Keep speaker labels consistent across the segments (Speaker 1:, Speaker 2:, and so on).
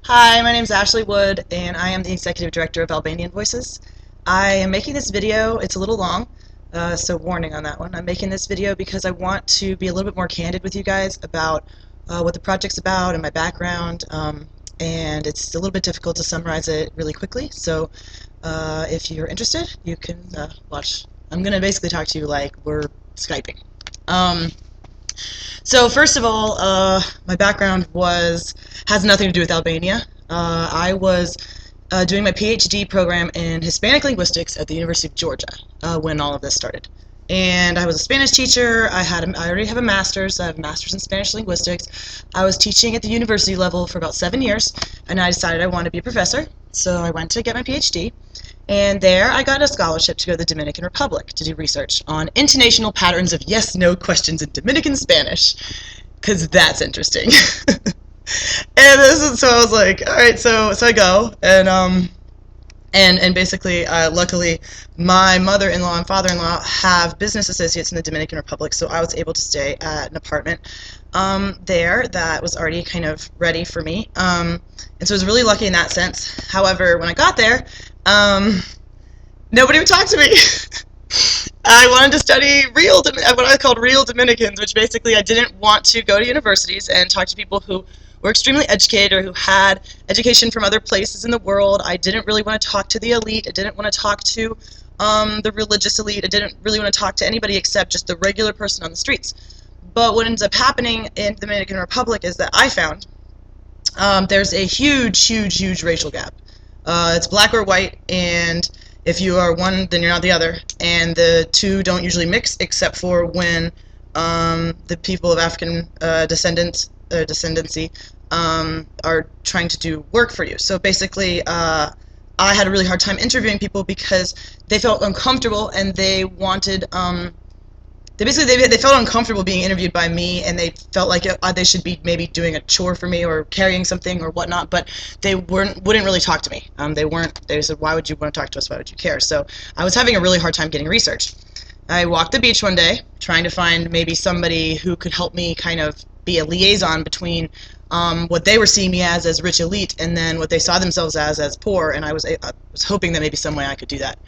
Speaker 1: Hi, my name is Ashley Wood, and I am the Executive Director of Albanian Voices. I am making this video, it's a little long, so warning on that one. I'm making this video because I want to be a little bit more candid with you guys about what the project's about and my background, and it's a little bit difficult to summarize it really quickly, so if you're interested, you can watch. I'm going to basically talk to you like we're Skyping. So first of all, my background has nothing to do with Albania. I was doing my PhD program in Hispanic linguistics at the University of Georgia when all of this started. And I was a Spanish teacher. I already have a master's. I have a master's in Spanish linguistics. I was teaching at the university level for about 7 years, and I decided I wanted to be a professor. So I went to get my PhD. And there I got a scholarship to go to the Dominican Republic to do research on intonational patterns of yes-no questions in Dominican Spanish, because that's interesting. So I was like, all right, so I go, and basically, luckily, my mother-in-law and father-in-law have business associates in the Dominican Republic, so I was able to stay at an apartment there that was already kind of ready for me, and so I was really lucky in that sense. However, when I got there, nobody would talk to me. I wanted to study what I called real Dominicans, which basically I didn't want to go to universities and talk to people who were extremely educated or who had education from other places in the world. I didn't really want to talk to the elite. I didn't want to talk to the religious elite. I didn't really want to talk to anybody except just the regular person on the streets. But what ends up happening in the Dominican Republic is that I found there's a huge racial gap. It's black or white, and if you are one, then you're not the other. And the two don't usually mix, except for when the people of African descendancy are trying to do work for you. So basically, I had a really hard time interviewing people because they felt uncomfortable and they wanted. They felt uncomfortable being interviewed by me, and they felt like they should be maybe doing a chore for me or carrying something or whatnot, but they wouldn't really talk to me. They said, why would you want to talk to us? Why would you care? So I was having a really hard time getting research. I walked the beach one day trying to find maybe somebody who could help me kind of be a liaison between what they were seeing me as rich elite, and then what they saw themselves as poor, and I was hoping that maybe some way I could do that.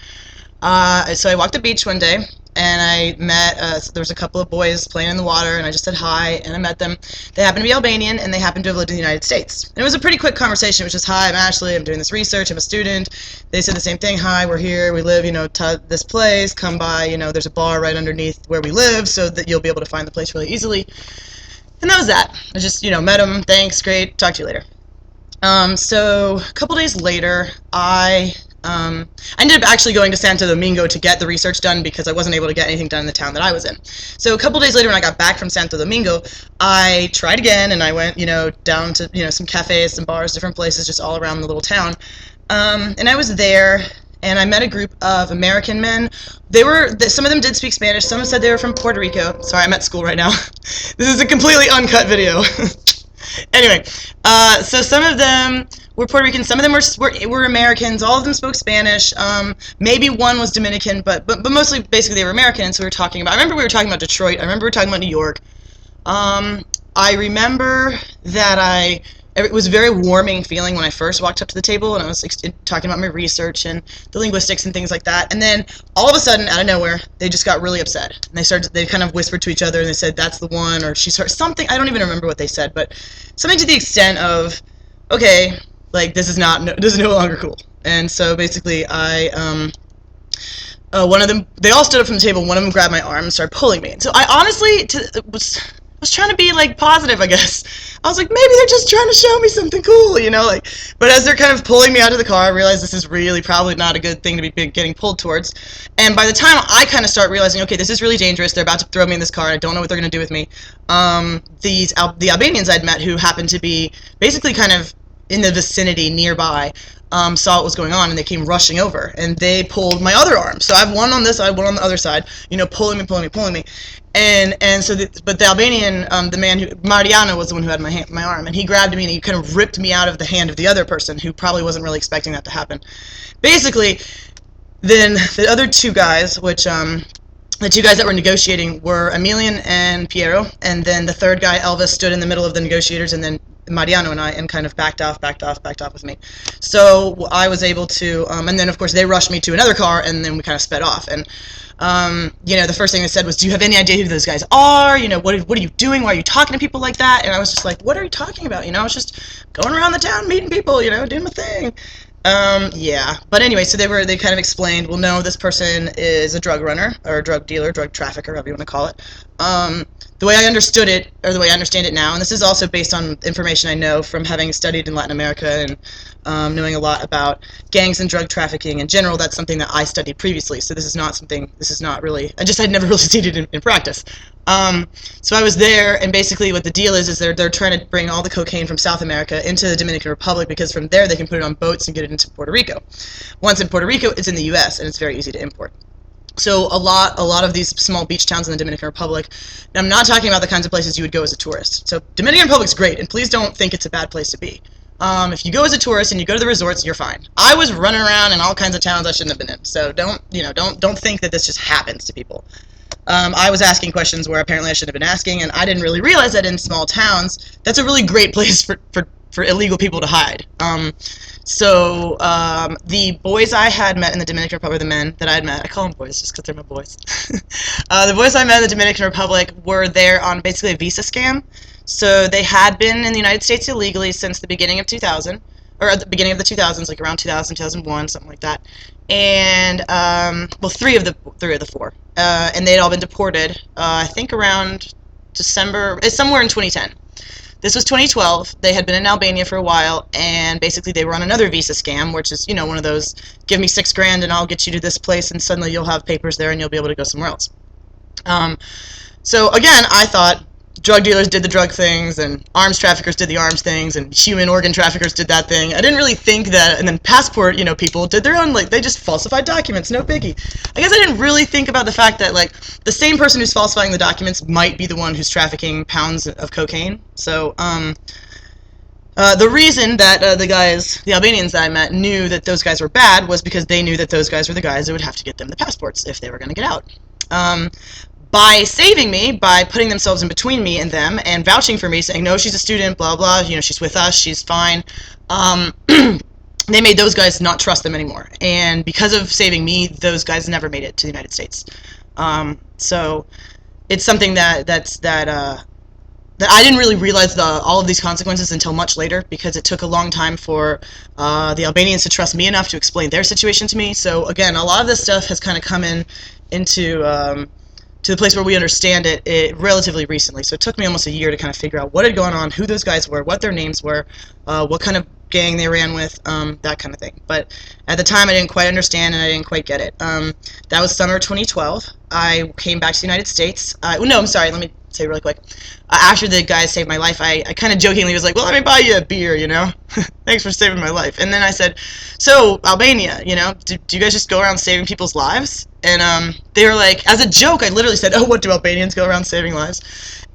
Speaker 1: So I walked the beach one day, and I met, there was a couple of boys playing in the water, and I just said hi, and I met them. They happened to be Albanian, and they happened to have lived in the United States. And it was a pretty quick conversation. It was just, hi, I'm Ashley, I'm doing this research, I'm a student. They said the same thing, hi, we're here, we live, this place, come by, there's a bar right underneath where we live, so that you'll be able to find the place really easily. And that was that. I just, met them, thanks, great, talk to you later. So a couple days later, I ended up actually going to Santo Domingo to get the research done because I wasn't able to get anything done in the town that I was in. So a couple days later, when I got back from Santo Domingo, I tried again, and I went, down to, some cafes, some bars, different places, just all around the little town. And I was there, and I met a group of American men. Some of them did speak Spanish. Some said they were from Puerto Rico. Sorry, I'm at school right now. This is a completely uncut video. Anyway, so some of them were Puerto Rican, some of them were Americans, all of them spoke Spanish, maybe one was Dominican, but mostly, basically, they were American, and so I remember we were talking about Detroit, I remember we were talking about New York. I remember that it was a very warming feeling when I first walked up to the table, and I was talking about my research and the linguistics and things like that, and then all of a sudden, out of nowhere, they just got really upset, and they kind of whispered to each other, and they said, that's the one, or she's something, I don't even remember what they said, but something to the extent of, okay, like, this is no longer cool. And so basically one of them, they all stood up from the table, one of them grabbed my arm and started pulling me. And so I honestly was trying to be, like, positive, I guess. I was like, maybe they're just trying to show me something cool, but as they're kind of pulling me out of the car, I realized this is really probably not a good thing to be getting pulled towards. And by the time I kind of start realizing, okay, this is really dangerous, they're about to throw me in this car, I don't know what they're going to do with me, the Albanians I'd met, who happened to be basically kind of in the vicinity nearby, saw what was going on, and they came rushing over, and they pulled my other arm. So I have one on this side, one on the other side, pulling me. And so, but the Albanian, the man Mariano was the one who had my arm, and he grabbed me and he kind of ripped me out of the hand of the other person, who probably wasn't really expecting that to happen. Basically, then the other two guys, the two guys that were negotiating were Emilian and Piero, and then the third guy, Elvis, stood in the middle of the negotiators, and then Mariano and I, and kind of backed off with me. So I was able to, and then of course they rushed me to another car, and then we kind of sped off. And the first thing they said was, "Do you have any idea who those guys are? What are you doing? Why are you talking to people like that?" And I was just like, "What are you talking about? I was just going around the town meeting people, doing my thing." Yeah. But anyway, so they kind of explained, well, no, this person is a drug runner, or a drug dealer, drug trafficker, however you want to call it. The way I understood it, or the way I understand it now, and this is also based on information I know from having studied in Latin America and knowing a lot about gangs and drug trafficking in general. That's something that I studied previously, so this is not really, I had never really studied it in practice. So I was there, and basically what the deal is they're trying to bring all the cocaine from South America into the Dominican Republic, because from there they can put it on boats and get it into Puerto Rico. Once in Puerto Rico, it's in the U.S., and it's very easy to import. So a lot of these small beach towns in the Dominican Republic, and I'm not talking about the kinds of places you would go as a tourist. So Dominican Republic's great, and please don't think it's a bad place to be. If you go as a tourist and you go to the resorts, you're fine. I was running around in all kinds of towns I shouldn't have been in, so don't think that this just happens to people. I was asking questions where apparently I shouldn't have been asking, and I didn't really realize that in small towns, that's a really great place for illegal people to hide. The boys I had met in the Dominican Republic, the men that I had met, I call them boys just because they're my boys. The boys I met in the Dominican Republic were there on basically a visa scam. So they had been in the United States illegally since the beginning of 2000, or at the beginning of the 2000s, like around 2000, 2001, something like that. And three of the four, and they'd all been deported. I think around December, somewhere in 2010. This was 2012. They had been in Albania for a while, and basically they were on another visa scam, which is, one of those, give me $6,000 and I'll get you to this place, and suddenly you'll have papers there and you'll be able to go somewhere else. So again, I thought drug dealers did the drug things, and arms traffickers did the arms things, and human organ traffickers did that thing. I didn't really think that, and then passport, people did their own, they just falsified documents, no biggie. I guess I didn't really think about the fact that, the same person who's falsifying the documents might be the one who's trafficking pounds of cocaine. So, the reason that the Albanians that I met, knew that those guys were bad was because they knew that those guys were the guys that would have to get them the passports if they were going to get out. By saving me, by putting themselves in between me and them, and vouching for me, saying, no, she's a student, blah, blah, she's with us, she's fine, they made those guys not trust them anymore. And because of saving me, those guys never made it to the United States. So it's something that I didn't really realize all of these consequences until much later, because it took a long time for the Albanians to trust me enough to explain their situation to me. So again, a lot of this stuff has kind of come into to the place where we understand it relatively recently. So it took me almost a year to kind of figure out what had gone on, who those guys were, what their names were, what kind of gang they ran with, that kind of thing. But at the time, I didn't quite understand, and I didn't quite get it. That was summer 2012. I came back to the United States. No, I'm sorry, let me say really quick. After the guys saved my life, I kind of jokingly was like, well, let me buy you a beer, Thanks for saving my life. And then I said, so, Albania, do you guys just go around saving people's lives? And they were like, as a joke, I literally said, oh, what, do Albanians go around saving lives?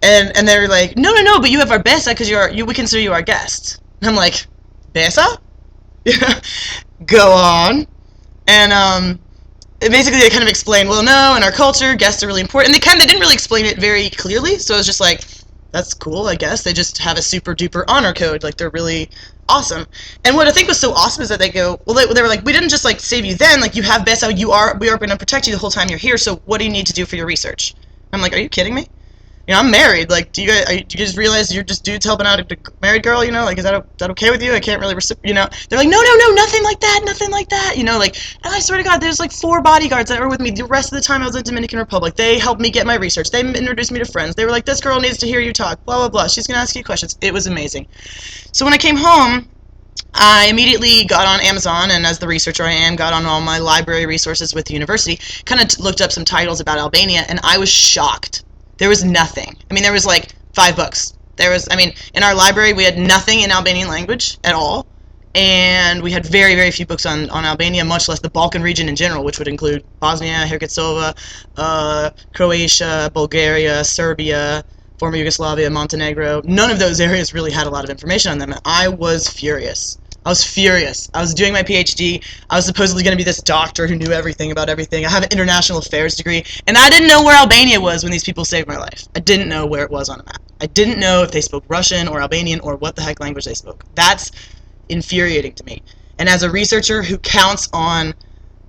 Speaker 1: And they were like, no, but you have our besa because we consider you our guest. And I'm like, besa? Go on. And basically they kind of explained, well, no, in our culture, guests are really important. And they didn't really explain it very clearly, so it was just like, that's cool, I guess. They just have a super duper honor code, they're really awesome. And what I think was so awesome is that they go, well, they were like, we didn't just save you then, you have BESA, we are going to protect you the whole time you're here, so what do you need to do for your research? I'm like, are you kidding me? I'm married, do you guys realize you're just dudes helping out a married girl, is that okay with you? I can't really, they're like, no, nothing like that, and I swear to God, there's 4 bodyguards that were with me the rest of the time I was in the Dominican Republic. They helped me get my research, they introduced me to friends, they were like, this girl needs to hear you talk, blah, blah, blah, she's gonna ask you questions. It was amazing. So when I came home, I immediately got on Amazon, and as the researcher I am, got on all my library resources with the university, kind of looked up some titles about Albania, and I was shocked. There was nothing. There was 5 books. In our library we had nothing in Albanian language at all, and we had very, very few books on Albania, much less the Balkan region in general, which would include Bosnia, Herzegovina, Croatia, Bulgaria, Serbia, former Yugoslavia, Montenegro. None of those areas really had a lot of information on them, and I was furious. I was furious. I was doing my PhD. I was supposedly going to be this doctor who knew everything about everything. I have an international affairs degree, and I didn't know where Albania was when these people saved my life. I didn't know where it was on a map. I didn't know if they spoke Russian or Albanian or what the heck language they spoke. That's infuriating to me. And as a researcher who counts on,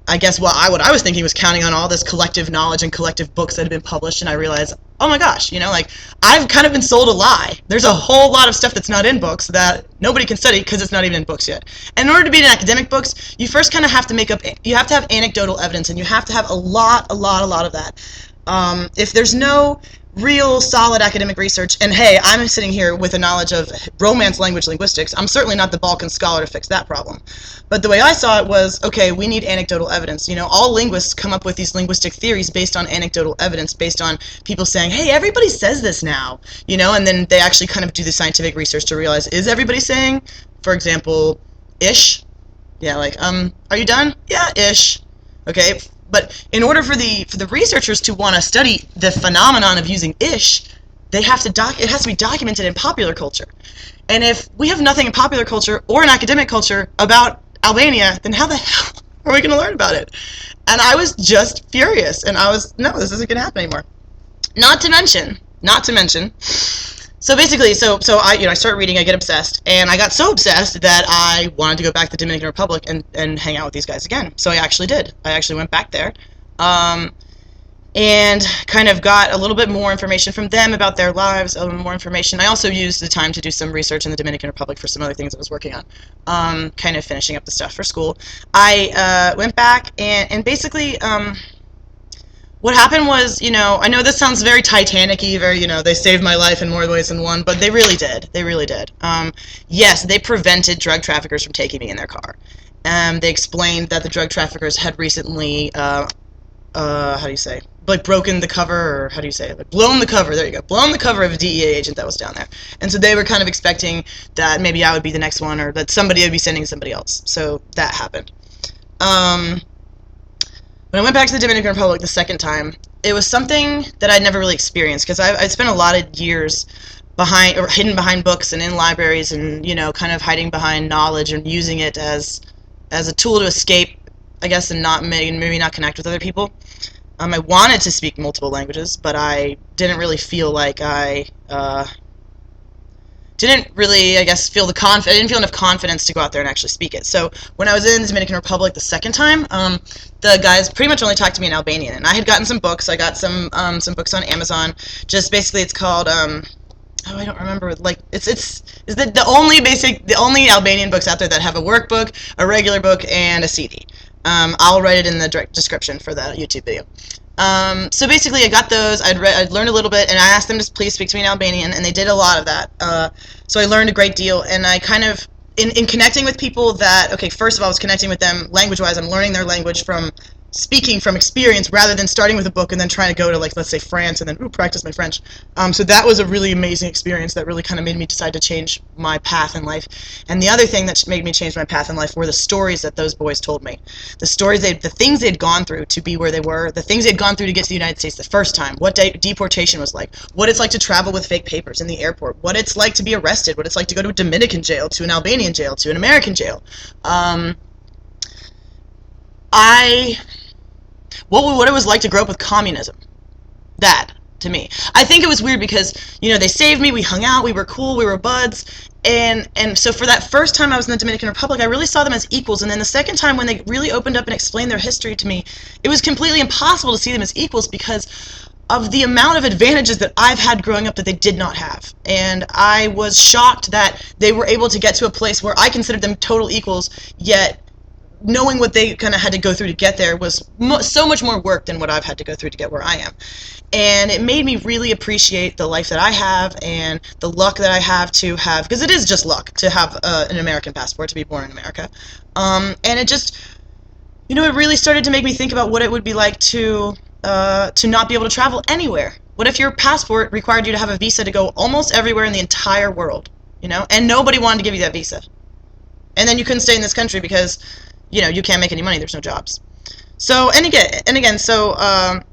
Speaker 1: I guess what I was thinking was counting on all this collective knowledge and collective books that have been published, and I realized, oh my gosh, like I've kind of been sold a lie. There's a whole lot of stuff that's not in books that nobody can study because it's not even in books yet. And in order to be in academic books, you first kind of have to you have to have anecdotal evidence, and you have to have a lot of that. If there's no real solid academic research, and hey, I'm sitting here with a knowledge of Romance language linguistics, I'm certainly not the Balkan scholar to fix that problem. But the way I saw it was, okay, we need anecdotal evidence. All linguists come up with these linguistic theories based on anecdotal evidence, based on people saying, hey, everybody says this now, and then they actually kind of do the scientific research to realize, is everybody saying, for example, ish? Yeah, like, are you done? Yeah, ish. Okay, but in order for the researchers to want to study the phenomenon of using ish, it has to be documented in popular culture. And if we have nothing in popular culture or in academic culture about Albania, then how the hell are we going to learn about it? And I was just furious, and no, this isn't going to happen anymore. Not to mention, so basically, so I start reading, I get obsessed, and I got so obsessed that I wanted to go back to the Dominican Republic and hang out with these guys again. So I actually did. I actually went back there, and kind of got a little bit more information from them about their lives, a little more information. I also used the time to do some research in the Dominican Republic for some other things I was working on, kind of finishing up the stuff for school. I went back, and basically, what happened was, I know this sounds very Titanic-y, very, they saved my life in more ways than one, but they really did. They really did. Yes, they prevented drug traffickers from taking me in their car. They explained that the drug traffickers had recently, how do you say, like broken the cover, or how do you say it? Like blown the cover, there you go. Blown the cover of a DEA agent that was down there. And so they were kind of expecting that maybe I would be the next one, or that somebody would be sending somebody else. So that happened. When I went back to the Dominican Republic the second time, it was something that I'd never really experienced, because I'd spent a lot of years hidden behind books and in libraries, and kind of hiding behind knowledge and using it as a tool to escape, I guess, and maybe not connect with other people. I wanted to speak multiple languages, but I didn't really feel like I didn't really, I guess, I didn't feel enough confidence to go out there and actually speak it. So when I was in the Dominican Republic the second time, the guys pretty much only talked to me in Albanian, and I had gotten some books. I got some books on Amazon. Just basically, it's called oh, I don't remember. Like it's the only Albanian books out there that have a workbook, a regular book, and a CD. I'll write it in the direct description for the YouTube video. So basically, I got those. I'd learned a little bit, and I asked them to please speak to me in Albanian, and they did a lot of that. So I learned a great deal, and I kind of, in connecting with people that, okay, first of all, I was connecting with them language-wise. I'm learning their language from speaking from experience, rather than starting with a book and then trying to go to, like, let's say France, and then practice my French. So that was a really amazing experience that really kind of made me decide to change my path in life. And the other thing that made me change my path in life were the stories that those boys told me. The things they'd gone through to be where they were, the things they'd gone through to get to the United States the first time, what deportation was like, what it's like to travel with fake papers in the airport, what it's like to be arrested, what it's like to go to a Dominican jail, to an Albanian jail, to an American jail. What it was like to grow up with communism. That, to me. I think it was weird because, they saved me, we hung out, we were cool, we were buds, and so for that first time I was in the Dominican Republic, I really saw them as equals, and then the second time when they really opened up and explained their history to me, it was completely impossible to see them as equals because of the amount of advantages that I've had growing up that they did not have. And I was shocked that they were able to get to a place where I considered them total equals, yet knowing what they kind of had to go through to get there was so much more work than what I've had to go through to get where I am. And it made me really appreciate the life that I have and the luck that I have to have, because it is just luck to have an American passport, to be born in America. And it just, it really started to make me think about what it would be like to not be able to travel anywhere. What if your passport required you to have a visa to go almost everywhere in the entire world, and nobody wanted to give you that visa? And then you couldn't stay in this country because you can't make any money. There's no jobs. So and again, so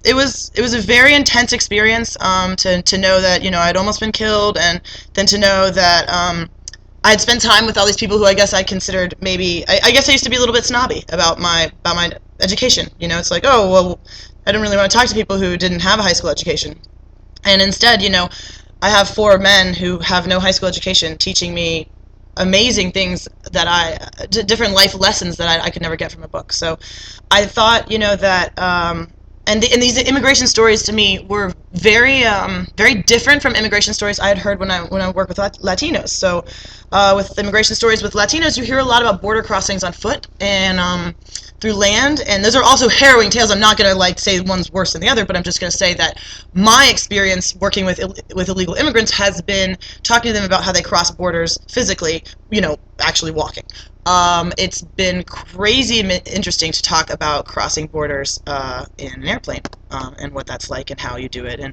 Speaker 1: it was a very intense experience to know that I'd almost been killed, and then to know that I had spent time with all these people who I guess I considered maybe I guess I used to be a little bit snobby about my education. It's like, oh well, I didn't really want to talk to people who didn't have a high school education, and instead, I have four men who have no high school education teaching me amazing things that different life lessons that I could never get from a book. So I thought, that, and these immigration stories to me were very different from immigration stories I had heard when I worked with Latinos. So with immigration stories with Latinos, you hear a lot about border crossings on foot and through land, and those are also harrowing tales. I'm not going to say one's worse than the other, but I'm just going to say that my experience working with illegal immigrants has been talking to them about how they cross borders physically, actually walking. It's been crazy interesting to talk about crossing borders in an airplane, and what that's like and how you do it and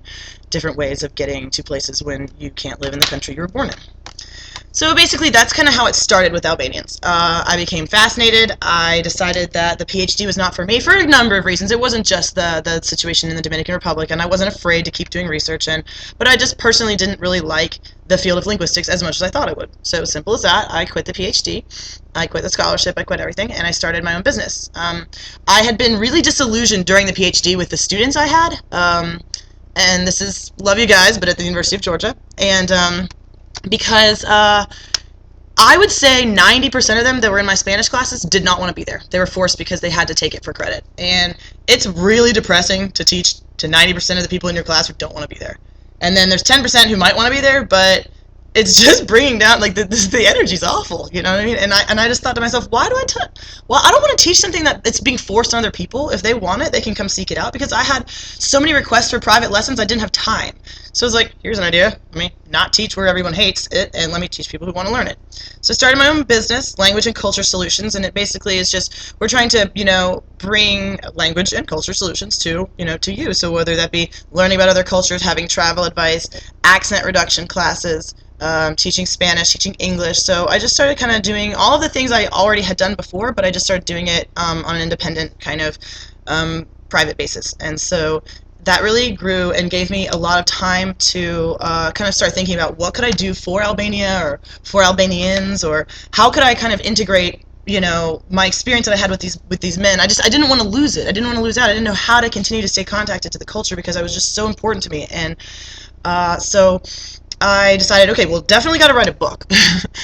Speaker 1: different ways of getting to places when you can't live in the country you were born in. So basically, that's kind of how it started with Albanians. I became fascinated. I decided that the PhD was not for me for a number of reasons. It wasn't just the situation in the Dominican Republic, and I wasn't afraid to keep doing research, but I just personally didn't really like the field of linguistics as much as I thought I would. So as simple as that, I quit the PhD, I quit the scholarship, I quit everything, and I started my own business. I had been really disillusioned during the PhD with the students I had, and this is, love you guys, but at the University of Georgia, and because I would say 90% of them that were in my Spanish classes did not want to be there. They were forced because they had to take it for credit. And it's really depressing to teach to 90% of the people in your class who don't want to be there. And then there's 10% who might want to be there, but it's just bringing down, the energy's awful, you know what I mean? And I just thought to myself, why do well, I don't want to teach something that it's being forced on other people. If they want it, they can come seek it out, because I had so many requests for private lessons, I didn't have time. So I was like, here's an idea. Not teach where everyone hates it, and let me teach people who want to learn it. So I started my own business, Language and Culture Solutions, and it basically is just, we're trying to, bring language and culture solutions to you. So whether that be learning about other cultures, having travel advice, accent reduction classes, teaching Spanish, teaching English. So I just started kind of doing all of the things I already had done before, but I just started doing it on an independent kind of private basis. And so that really grew and gave me a lot of time to kind of start thinking about what could I do for Albania or for Albanians, or how could I kind of integrate my experience that I had with these men. I didn't want to lose it. I didn't want to lose out. I didn't know how to continue to stay connected to the culture, because it was just so important to me. And so I decided, okay, well, definitely got to write a book.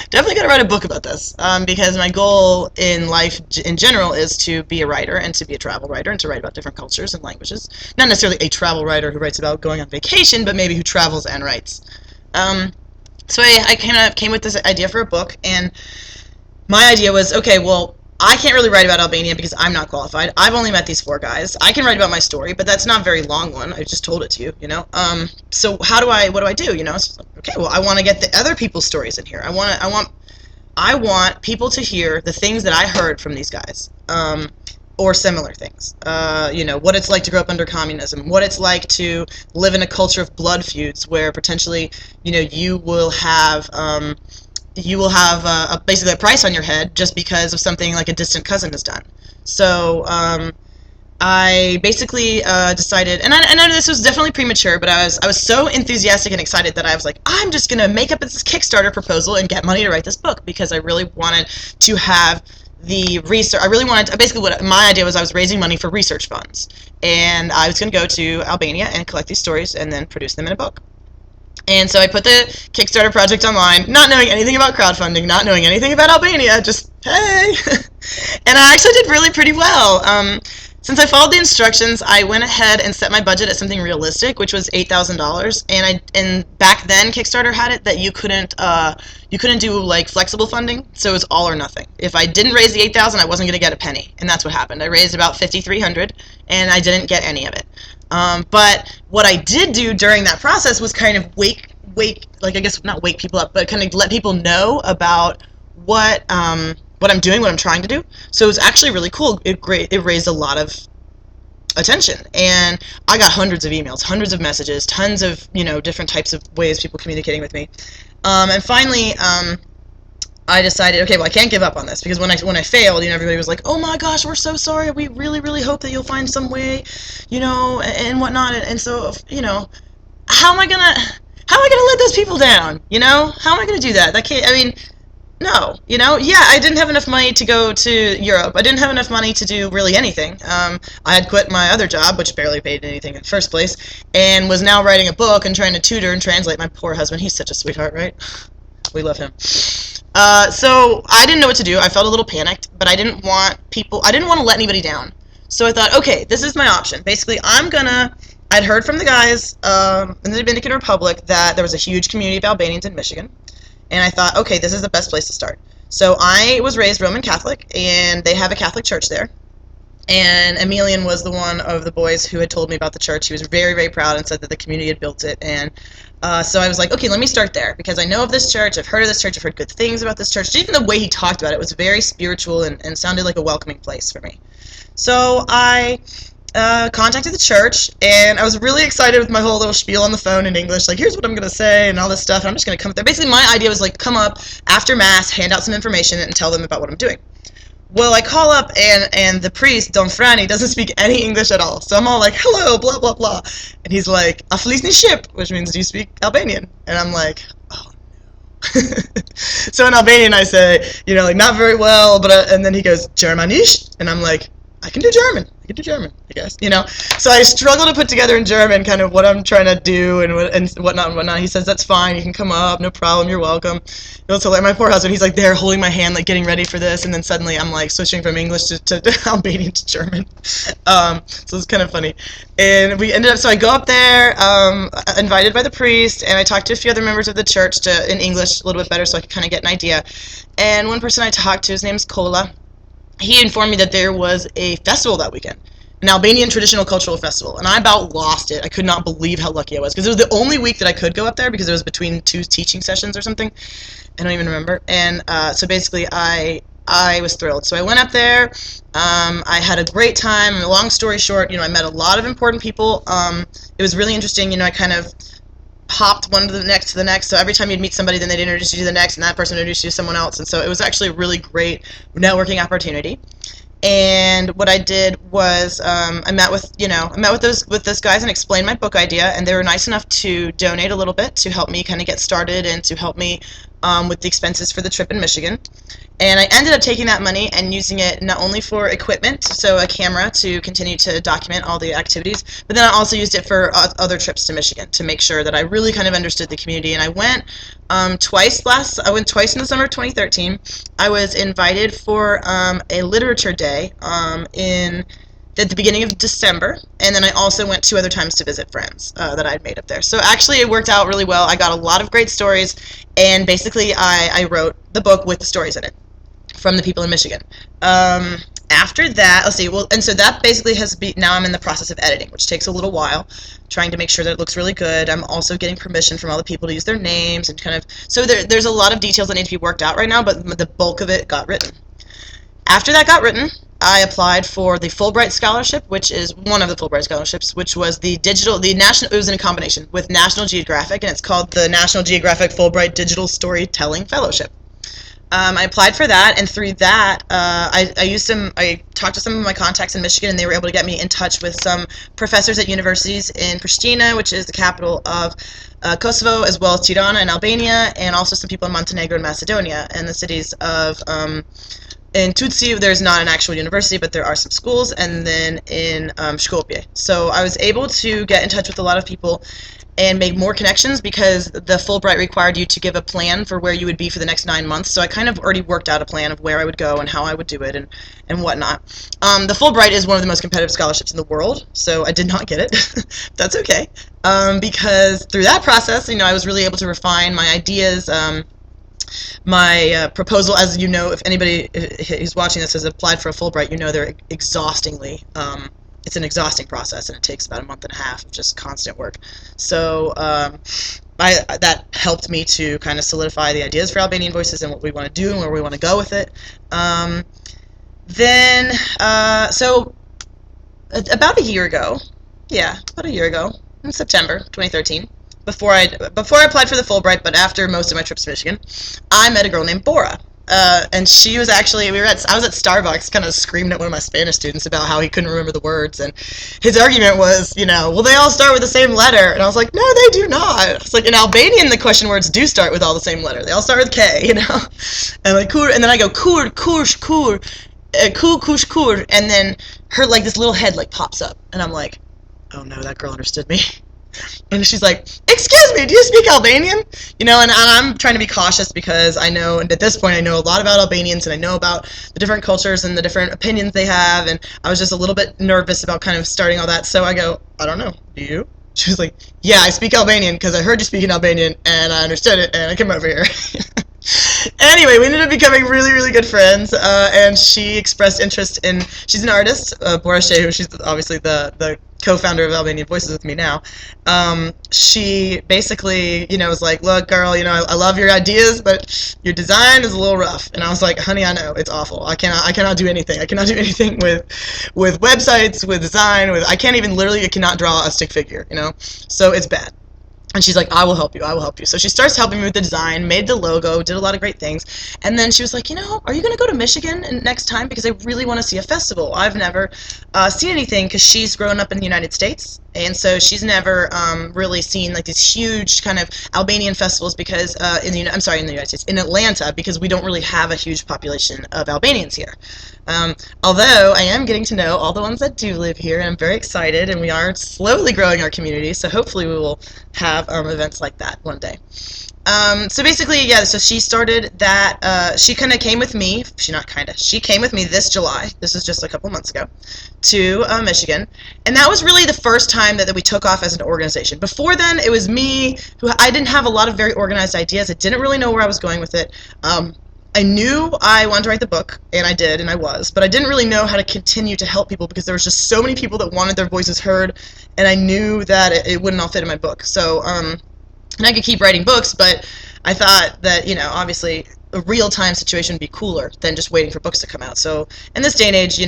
Speaker 1: Definitely got to write a book about this, because my goal in life in general is to be a writer, and to be a travel writer, and to write about different cultures and languages. Not necessarily a travel writer who writes about going on vacation, but maybe who travels and writes. So I came with this idea for a book, and my idea was, okay, well, I can't really write about Albania because I'm not qualified. I've only met these four guys. I can write about my story, but that's not a very long one. I just told it to you, So what do I do, So, okay, well, I want to get the other people's stories in here. I want people to hear the things that I heard from these guys, or similar things. What it's like to grow up under communism, what it's like to live in a culture of blood feuds where potentially, you will have basically a price on your head just because of something like a distant cousin has done. So I basically decided, and I know this was definitely premature, but I was so enthusiastic and excited that I was like, I'm just gonna make up this Kickstarter proposal and get money to write this book, because I really wanted to have the research. I really wanted basically, what my idea was, I was raising money for research funds, and I was going to go to Albania and collect these stories and then produce them in a book. And so I put the Kickstarter project online, not knowing anything about crowdfunding, not knowing anything about Albania, just, hey! And I actually did really pretty well. Since I followed the instructions, I went ahead and set my budget at something realistic, which was $8,000. And back then, Kickstarter had it that you couldn't do flexible funding, so it was all or nothing. If I didn't raise the $8,000, I wasn't going to get a penny, and that's what happened. I raised about $5,300, and I didn't get any of it. But what I did do during that process was kind of not wake people up, but kind of let people know about what I'm doing, what I'm trying to do. So it was actually really cool. It raised a lot of attention, and I got hundreds of emails, hundreds of messages, tons of different types of ways people communicating with me. And finally, I decided, okay, well, I can't give up on this, because when I failed, everybody was like, oh my gosh, we're so sorry. We really, really hope that you'll find some way, and whatnot. And so, how am I gonna let those people down? How am I gonna do that? That can't. No, yeah, I didn't have enough money to go to Europe. I didn't have enough money to do really anything. I had quit my other job, which barely paid anything in the first place, and was now writing a book and trying to tutor and translate my poor husband. He's such a sweetheart, right? We love him. So I didn't know what to do. I felt a little panicked, but I didn't want to let anybody down. So I thought, okay, this is my option. Basically, I'd heard from the guys in the Dominican Republic that there was a huge community of Albanians in Michigan. And I thought, okay, this is the best place to start. So I was raised Roman Catholic, and they have a Catholic church there. And Emilian was the one of the boys who had told me about the church. He was very, very proud and said that the community had built it. And so I was like, okay, let me start there because I know of this church. I've heard of this church. I've heard good things about this church. Even the way he talked about it was very spiritual and sounded like a welcoming place for me. So I contacted the church, and I was really excited with my whole little spiel on the phone in English, like, here's what I'm going to say and all this stuff, and I'm just going to come up there. Basically, my idea was, like, come up after Mass, hand out some information, and tell them about what I'm doing. Well, I call up, and the priest, Don Franny, doesn't speak any English at all. So I'm all like, hello, blah, blah, blah. And he's like, a flisni ship, which means, do you speak Albanian? And I'm like, oh. So in Albanian, I say, like, not very well, but and then he goes, Germanisch? And I'm like, I can do German, I guess, So I struggle to put together in German kind of what I'm trying to do and whatnot and whatnot. He says, that's fine, you can come up, no problem, you're welcome. So like my poor husband, he's like there holding my hand, like getting ready for this, and then suddenly I'm like switching from English to Albanian to German. So it's kind of funny. And we ended up, so I go up there, invited by the priest, and I talked to a few other members of the church in English a little bit better so I could kind of get an idea. And one person I talked to, his name's Kola. He informed me that there was a festival that weekend, an Albanian traditional cultural festival, and I about lost it. I could not believe how lucky I was, because it was the only week that I could go up there because it was between 2 teaching sessions or something. I don't even remember. And so basically I was thrilled. So I went up there. I had a great time. Long story short, I met a lot of important people. It was really interesting. I kind of hopped one to the next. So every time you'd meet somebody, then they'd introduce you to the next, and that person introduced you to someone else. And so it was actually a really great networking opportunity. And what I did was I met with those guys and explained my book idea, and they were nice enough to donate a little bit to help me kind of get started and to help me with the expenses for the trip in Michigan. And I ended up taking that money and using it not only for equipment, so a camera to continue to document all the activities, but then I also used it for other trips to Michigan to make sure that I really kind of understood the community. And I went twice in the summer of 2013. I was invited for a literature day at the beginning of December, and then I also went 2 other times to visit friends that I'd made up there. So actually it worked out really well. I got a lot of great stories, and basically I wrote the book with the stories in it from the people in Michigan. After that, let's see, and so that basically now I'm in the process of editing, which takes a little while, trying to make sure that it looks really good. I'm also getting permission from all the people to use their names and kind of, so there's a lot of details that need to be worked out right now, but the bulk of it got written. After that got written, I applied for the Fulbright Scholarship, which is one of the Fulbright Scholarships, which was it was in a combination with National Geographic, and it's called the National Geographic Fulbright Digital Storytelling Fellowship. I applied for that, and through that, I talked to some of my contacts in Michigan, and they were able to get me in touch with some professors at universities in Pristina, which is the capital of Kosovo, as well as Tirana in Albania, and also some people in Montenegro and Macedonia, and the cities of in Tutsi, there's not an actual university, but there are some schools, and then in Skopje. So I was able to get in touch with a lot of people and make more connections because the Fulbright required you to give a plan for where you would be for the next 9 months. So I kind of already worked out a plan of where I would go and how I would do it and whatnot. The Fulbright is one of the most competitive scholarships in the world, so I did not get it. That's okay, because through that process, I was really able to refine my ideas. My proposal, as you know, if anybody who's watching this has applied for a Fulbright, they're exhaustingly, it's an exhausting process, and it takes about a month and a half of just constant work. So that helped me to kind of solidify the ideas for Albanian Voices and what we want to do and where we want to go with it. So about a year ago, in September 2013, before I applied for the Fulbright, but after most of my trips to Michigan, I met a girl named Bora. And she was actually, I was at Starbucks kind of screaming at one of my Spanish students about how he couldn't remember the words. And his argument was, well, they all start with the same letter. And I was like, no, they do not. It's like in Albanian, the question words do start with all the same letter. They all start with K. And like, kur, and then I go, kur, kush, kur, kush, kur. And then her, like, this little head, like, pops up. And I'm like, oh no, that girl understood me. And she's like, excuse me, do you speak Albanian? And I'm trying to be cautious because I know, and at this point, I know a lot about Albanians, and I know about the different cultures and the different opinions they have, and I was just a little bit nervous about kind of starting all that, so I go, I don't know, do you? She was like, yeah, I speak Albanian because I heard you speaking Albanian, and I understood it, and I came over here. Anyway, we ended up becoming really, really good friends, and she expressed interest in, she's an artist, Bora Shehu, she's obviously the co-founder of Albanian Voices with me now. She basically, was like, look, girl, I love your ideas, but your design is a little rough. And I was like, honey, I know, it's awful. I cannot do anything. I cannot do anything with websites, with design, I cannot draw a stick figure, so it's bad. And she's like, I will help you, I will help you. So she starts helping me with the design, made the logo, did a lot of great things. And then she was like, are you going to go to Michigan next time? Because I really want to see a festival. I've never seen anything, because she's grown up in the United States. And so she's never really seen like these huge kind of Albanian festivals because in the United States, in Atlanta, because we don't really have a huge population of Albanians here. Although I am getting to know all the ones that do live here, and I'm very excited, and we are slowly growing our community, so hopefully we will have events like that one day. So basically, yeah, so she started that, she kind of came with me, she came with me this July, this is just a couple months ago, to Michigan, and that was really the first time that we took off as an organization. Before then, it was me, I didn't have a lot of very organized ideas, I didn't really know where I was going with it. I knew I wanted to write the book, and I did, and I was, but I didn't really know how to continue to help people because there was just so many people that wanted their voices heard, and I knew that it wouldn't all fit in my book. So, and I could keep writing books, but I thought that, obviously a real-time situation would be cooler than just waiting for books to come out. So in this day and age,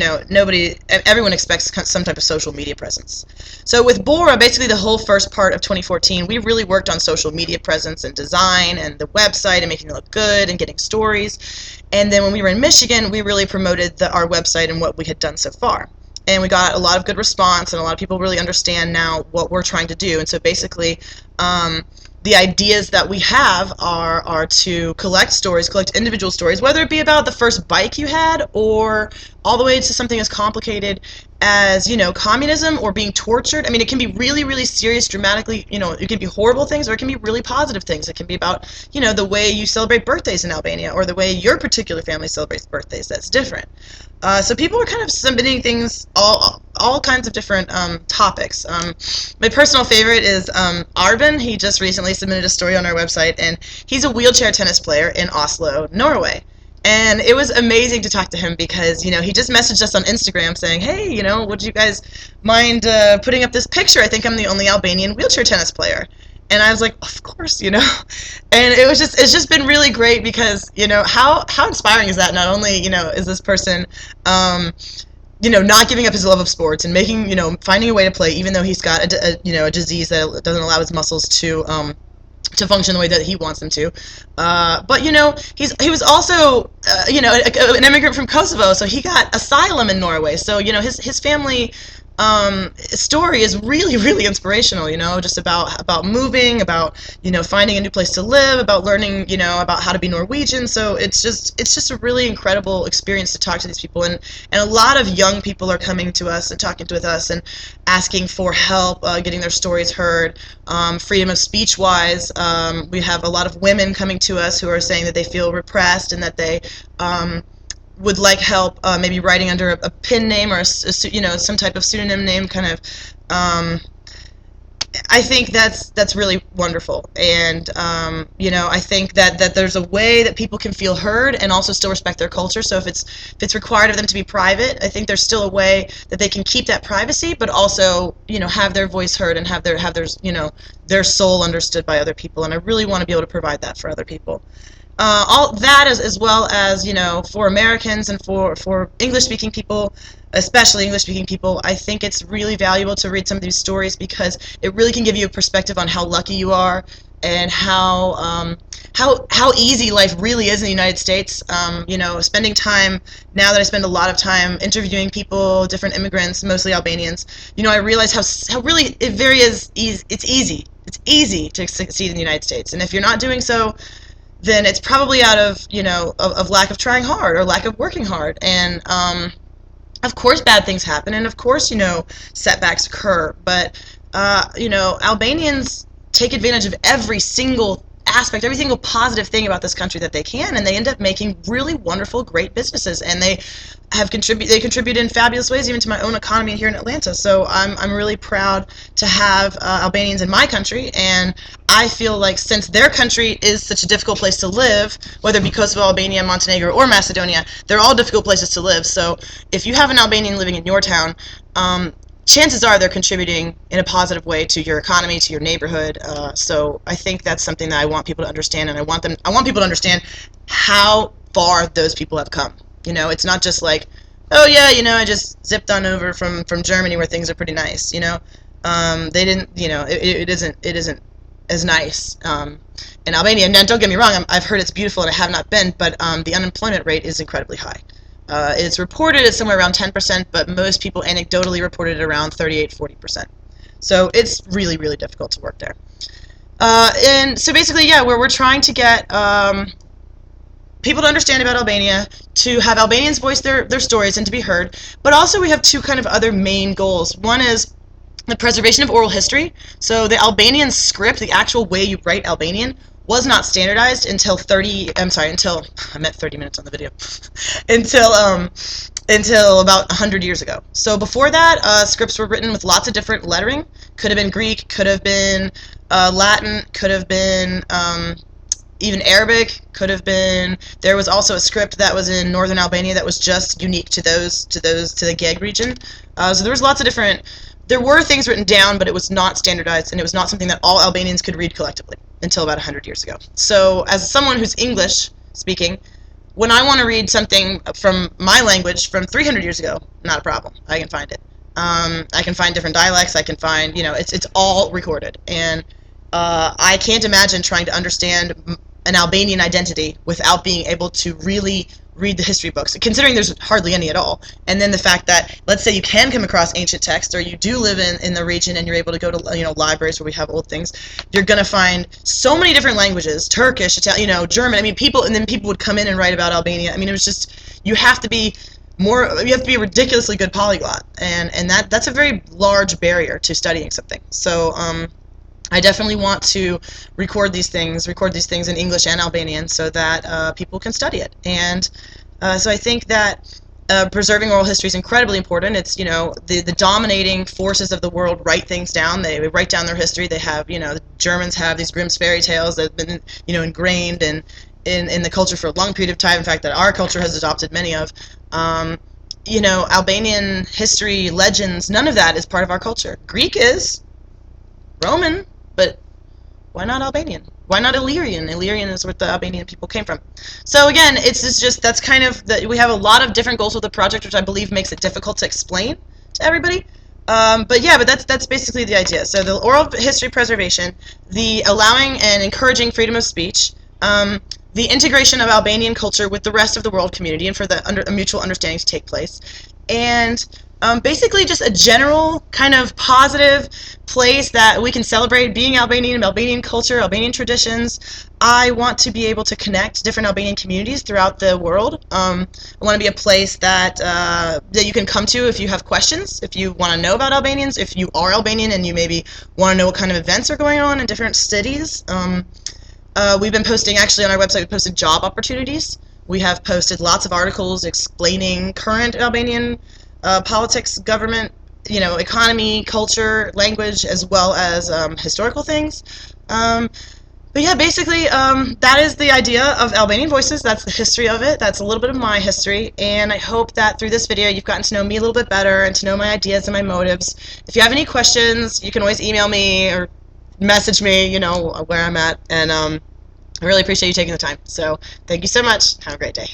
Speaker 1: everyone expects some type of social media presence. So with Bora, basically the whole first part of 2014, we really worked on social media presence and design and the website and making it look good and getting stories. And then when we were in Michigan, we really promoted our website and what we had done so far. And we got a lot of good response, and a lot of people really understand now what we're trying to do. And so basically, the ideas that we have are to collect stories, collect individual stories, whether it be about the first bike you had or all the way to something as complicated as, communism or being tortured. I mean, it can be really, really serious, dramatically, it can be horrible things, or it can be really positive things. It can be about, the way you celebrate birthdays in Albania, or the way your particular family celebrates birthdays that's different. So people are kind of submitting things, all kinds of different topics. My personal favorite is Arben. He just recently submitted a story on our website, and he's a wheelchair tennis player in Oslo, Norway. And it was amazing to talk to him because, he just messaged us on Instagram saying, hey, would you guys mind putting up this picture? I think I'm the only Albanian wheelchair tennis player. And I was like, of course, And it's just been really great because, how inspiring is that? Not only, is this person, not giving up his love of sports and making, finding a way to play, even though he's got a disease that doesn't allow his muscles to function the way that he wants them to. But, he was also, an immigrant from Kosovo, so he got asylum in Norway. So, his family story is really, really inspirational, just about moving, about, finding a new place to live, about learning, about how to be Norwegian. So it's just a really incredible experience to talk to these people. And a lot of young people are coming to us and talking with us and asking for help, getting their stories heard, freedom of speech wise. We have a lot of women coming to us who are saying that they feel repressed and that they, would like help maybe writing under a pen name or some type of pseudonym name, kind of. I think that's really wonderful, and I think that there's a way that people can feel heard and also still respect their culture. So if it's required of them to be private, I think there's still a way that they can keep that privacy, but also have their voice heard and have their soul understood by other people. And I really want to be able to provide that for other people. All that as well as, for Americans and for English-speaking people, especially English-speaking people, I think it's really valuable to read some of these stories because it really can give you a perspective on how lucky you are and how easy life really is in the United States. You know, spending time, now that I spend a lot of time interviewing people, different immigrants, mostly Albanians, you know, I realize how really it very is easy. It's easy to succeed in the United States, and if you're not doing so, then it's probably out of, you know, of lack of trying hard or lack of working hard. And of course bad things happen, and of course, you know, setbacks occur, but you know, Albanians take advantage of every single aspect, every single positive thing about this country that they can, and they end up making really wonderful, great businesses, and they contribute in fabulous ways even to my own economy here in Atlanta. So I'm really proud to have Albanians in my country, and I feel like since their country is such a difficult place to live, whether it be Kosovo, Albania, Montenegro, or Macedonia, they're all difficult places to live. So if you have an Albanian living in your town, chances are they're contributing in a positive way to your economy, to your neighborhood. So I think that's something that I want people to understand, and I want people to understand how far those people have come. You know, it's not just like, oh yeah, you know, I just zipped on over from Germany where things are pretty nice. You know, they didn't. You know, it isn't as nice in Albania. And don't get me wrong, I've heard it's beautiful, and I have not been, but the unemployment rate is incredibly high. It's reported at somewhere around 10%, but most people anecdotally reported it around 38–40%. So it's really, really difficult to work there. And so basically, yeah, we're trying to get people to understand about Albania, to have Albanians voice their stories and to be heard, but also we have two kind of other main goals. One is the preservation of oral history. So the Albanian script, the actual way you write Albanian, was not standardized until I meant 30 minutes on the video, until about 100 years ago. So before that, scripts were written with lots of different lettering. Could have been Greek, could have been Latin, could have been even Arabic, could have been. There was also a script that was in northern Albania that was just unique to the Geg region. So there was lots of different. There were things written down, but it was not standardized, and it was not something that all Albanians could read collectively until about 100 years ago. So as someone who's English speaking, when I want to read something from my language from 300 years ago, not a problem. I can find it. I can find different dialects. I can find, you know, it's all recorded. And I can't imagine trying to understand an Albanian identity without being able to really read the history books, considering there's hardly any at all. And then the fact that, let's say you can come across ancient texts, or you do live in the region and you're able to go to, you know, libraries where we have old things, you're going to find so many different languages, Turkish, Italian, you know, German. I mean, people would come in and write about Albania. I mean, it was just, you have to be a ridiculously good polyglot, and that's a very large barrier to studying something. So I definitely want to record these things in English and Albanian so that people can study it. And so I think that preserving oral history is incredibly important. It's, you know, the dominating forces of the world write things down. They write down their history. They have, you know, the Germans have these Grimm's fairy tales that have been, you know, ingrained in the culture for a long period of time. In fact, that our culture has adopted many of. You know, Albanian history, legends, none of that is part of our culture. Greek is, Roman, but why not Albanian? Why not Illyrian? Illyrian is where the Albanian people came from. So again, it's just that's kind of we have a lot of different goals with the project, which I believe makes it difficult to explain to everybody. But yeah, that's basically the idea. So the oral history preservation, the allowing and encouraging freedom of speech, the integration of Albanian culture with the rest of the world community, and for a mutual understanding to take place, and basically just a general kind of positive place that we can celebrate being Albanian, Albanian culture, Albanian traditions. I want to be able to connect different Albanian communities throughout the world. I want to be a place that you can come to if you have questions, if you want to know about Albanians, if you are Albanian and you maybe want to know what kind of events are going on in different cities. We've been posting, actually on our website, we posted job opportunities. We have posted lots of articles explaining current Albanian politics, government, you know, economy, culture, language, as well as historical things. But yeah, basically, that is the idea of Albanian Voices. That's the history of it. That's a little bit of my history, and I hope that through this video you've gotten to know me a little bit better and to know my ideas and my motives. If you have any questions, you can always email me or message me, you know, where I'm at, and I really appreciate you taking the time. So thank you so much. Have a great day.